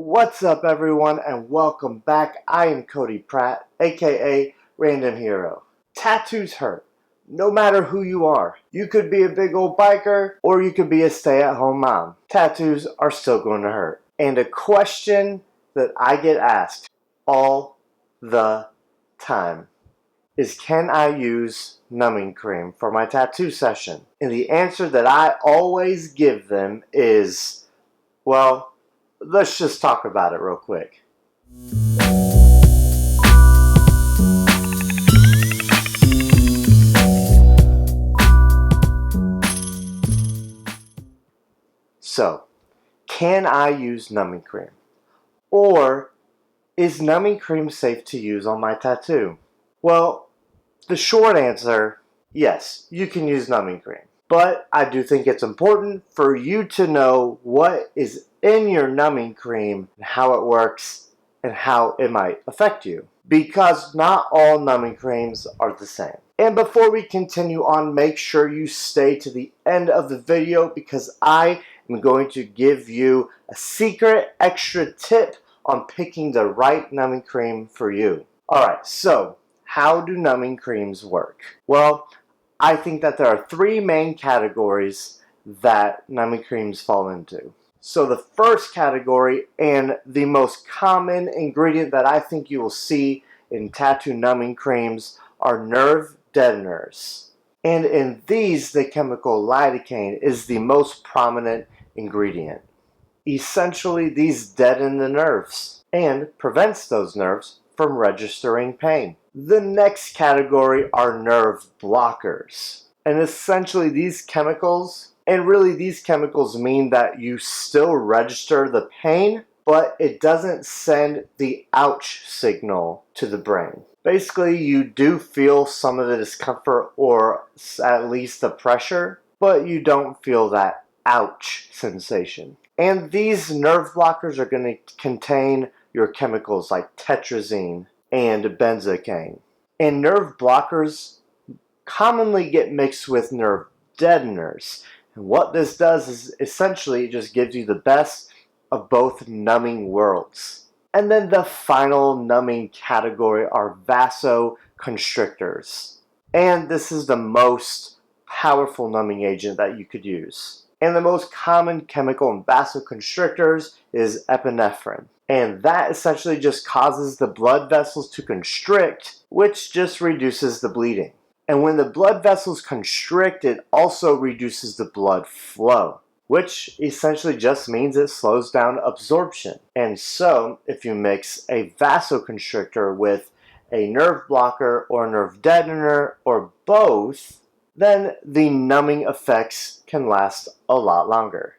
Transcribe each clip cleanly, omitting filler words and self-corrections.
What's up everyone and welcome back. I am Cody Pratt, aka Random Hero. Tattoos hurt, no matter who you are. You could be a big old biker or you could be a stay-at-home mom. Tattoos are still going to hurt. And a question that I get asked all the time is, can I use numbing cream for my tattoo session? And the answer that I always give them is, well, let's just talk about it real quick. So, can I use numbing cream? Or is numbing cream safe to use on my tattoo? Well, the short answer, yes, you can use numbing cream. But I do think it's important for you to know what is in your numbing cream, how it works, and how it might affect you. Because not all numbing creams are the same. And before we continue on, make sure you stay to the end of the video because I am going to give you a secret extra tip on picking the right numbing cream for you. Alright, so how do numbing creams work? Well, I think that there are three main categories that numbing creams fall into. So the first category and the most common ingredient that I think you will see in tattoo numbing creams are nerve deadeners. And in these, the chemical lidocaine is the most prominent ingredient. Essentially, these deaden the nerves and prevents those nerves from registering pain. The next category are nerve blockers. And essentially these chemicals, and really these chemicals mean that you still register the pain, but it doesn't send the ouch signal to the brain. Basically, you do feel some of the discomfort or at least the pressure, but you don't feel that ouch sensation. And these nerve blockers are going to contain your chemicals like tetrazine and benzocaine. And nerve blockers commonly get mixed with nerve deadeners. And what this does is essentially it just gives you the best of both numbing worlds. And then the final numbing category are vasoconstrictors. And this is the most powerful numbing agent that you could use. And the most common chemical in vasoconstrictors is epinephrine. And that essentially just causes the blood vessels to constrict, which just reduces the bleeding. And when the blood vessels constrict, it also reduces the blood flow, which essentially just means it slows down absorption. And so, if you mix a vasoconstrictor with a nerve blocker or a nerve deadener or both, then the numbing effects can last a lot longer.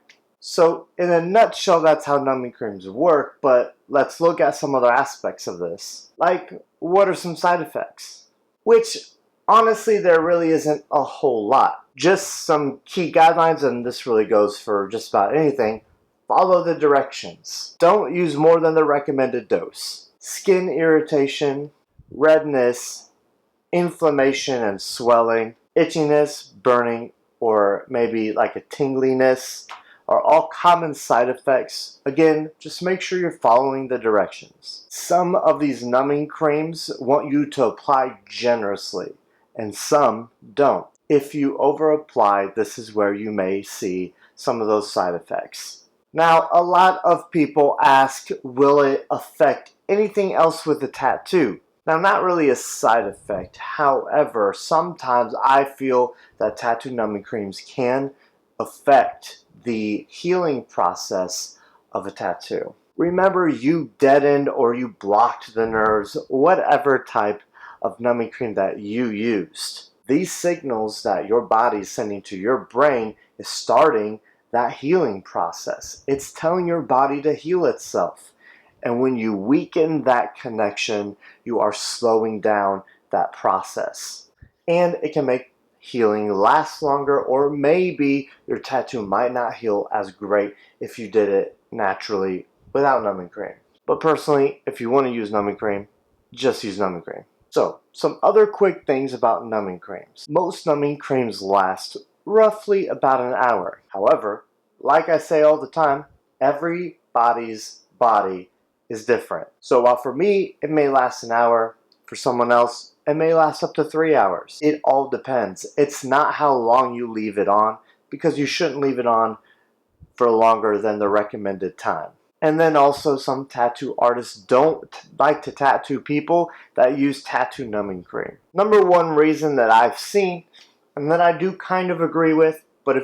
So in a nutshell, that's how numbing creams work, but let's look at some other aspects of this. Like, what are some side effects? Which, honestly, there really isn't a whole lot. Just some key guidelines, and this really goes for just about anything. Follow the directions. Don't use more than the recommended dose. Skin irritation, redness, inflammation and swelling, itchiness, burning, or maybe like a tingliness are all common side effects. Again, just make sure you're following the directions. Some of these numbing creams want you to apply generously, and some don't. If you over apply, this is where you may see some of those side effects. Now, a lot of people ask, will it affect anything else with the tattoo? Now, not really a side effect. However, sometimes I feel that tattoo numbing creams can affect the healing process of a tattoo. Remember, you deadened or you blocked the nerves, whatever type of numbing cream that you used. These signals that your body is sending to your brain is starting that healing process. It's telling your body to heal itself. And when you weaken that connection, you are slowing down that process. And it can make healing last longer, or maybe your tattoo might not heal as great if you did it naturally without numbing cream. But personally, if you want to use numbing cream, just use numbing cream. So, some other quick things about numbing creams. Most numbing creams last roughly about an hour. However, like I say all the time, everybody's body is different. So while for me, it may last an hour, for someone else, it may last up to 3 hours. It all depends. It's not how long you leave it on, because you shouldn't leave it on for longer than the recommended time. And then also, some tattoo artists don't like to tattoo people that use tattoo numbing cream. Number one reason that I've seen, and that I do kind of agree with, but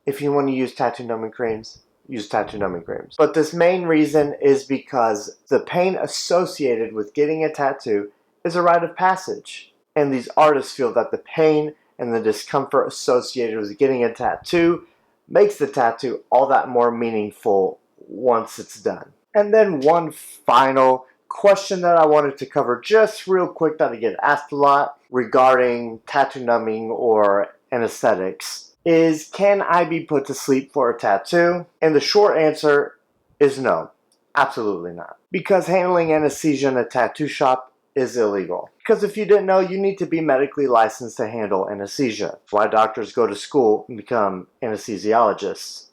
if you want to use tattoo numbing creams, use tattoo numbing creams. But this main reason is because the pain associated with getting a tattoo is a rite of passage. And these artists feel that the pain and the discomfort associated with getting a tattoo makes the tattoo all that more meaningful once it's done. And then one final question that I wanted to cover just real quick that I get asked a lot regarding tattoo numbing or anesthetics is, can I be put to sleep for a tattoo? And the short answer is no, absolutely not. Because handling anesthesia in a tattoo shop is illegal. Because if you didn't know, you need to be medically licensed to handle anesthesia. That's why doctors go to school and become anesthesiologists,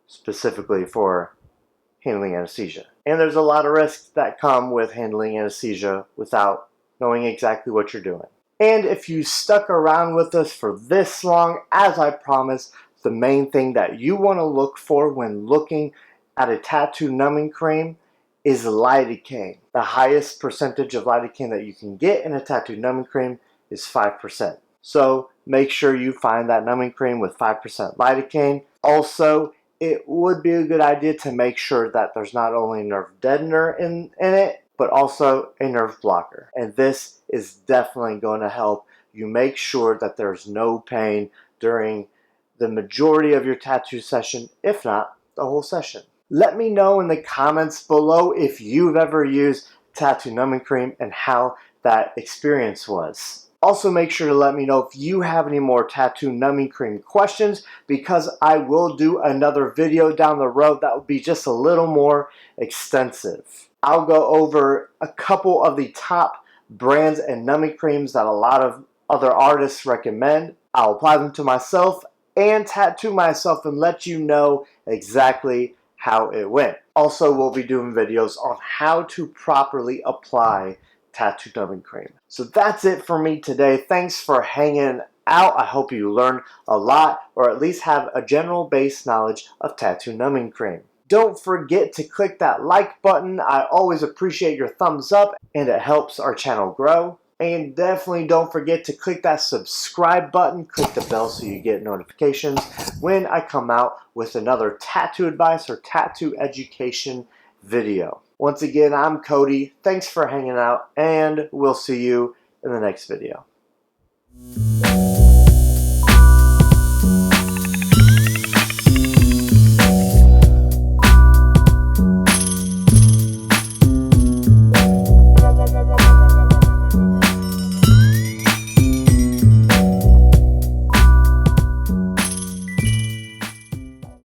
specifically for handling anesthesia. And there's a lot of risks that come with handling anesthesia without knowing exactly what you're doing. And if you stuck around with us for this long, as I promised, the main thing that you want to look for when looking at a tattoo numbing cream is lidocaine. The highest percentage of lidocaine that you can get in a tattoo numbing cream is 5%. So make sure you find that numbing cream with 5% lidocaine. Also, it would be a good idea to make sure that there's not only a nerve deadener in it, but also a nerve blocker. And this is definitely going to help you make sure that there's no pain during the majority of your tattoo session, if not the whole session. Let me know in the comments below if you've ever used tattoo numbing cream and how that experience was. Also, make sure to let me know if you have any more tattoo numbing cream questions, because I will do another video down the road that will be just a little more extensive. I'll go over a couple of the top brands and numbing creams that a lot of other artists recommend. I'll apply them to myself and tattoo myself and let you know exactly how it went. Also, we'll be doing videos on how to properly apply tattoo numbing cream. So that's it for me today. Thanks for hanging out. I hope you learned a lot, or at least have a general base knowledge of tattoo numbing cream. Don't forget to click that like button. I always appreciate your thumbs up, and it helps our channel grow. And definitely don't forget to click that subscribe button, click the bell so you get notifications when I come out with another tattoo advice or tattoo education video. Once again, I'm Cody. Thanks for hanging out, and we'll see you in the next video.